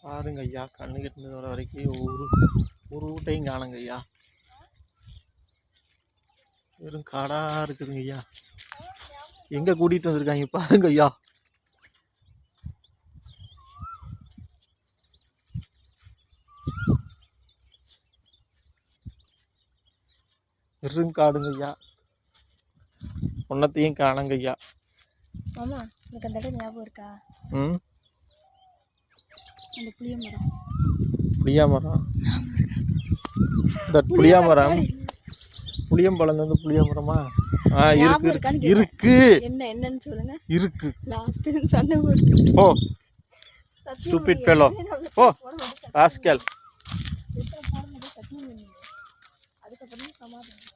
பாருங்க ஐயா, கண்ணு கெட்டினது வர வரைக்கும் ஒரு வீட்டையும் காணுங்க ஐயா. வெறும் காடா இருக்குதுங்க ஐயா. எங்க கூட்டிட்டு வந்திருக்காங்க பாருங்க ஐயா. வெறும் காடுங்க ஐயா. ஒன்னத்தையும் காணுங்க ஐயா. ஆமா, எனக்கு அந்த இடம் ஞாபகம் இருக்கா? அந்த புளிய மரம். இந்த புளிய மரம் புளியம்பழம் வந்து புளிய மரமா? இருக்கு. என்னன்னு சொல்லுங்க. இருக்கு. லாஸ்ட் சண்டை போட்டு ஓ ஸ்டூபிட் ஃபெலோ. ஓ ராஸ்கல். அதுக்கப்புறம் சமாதானம்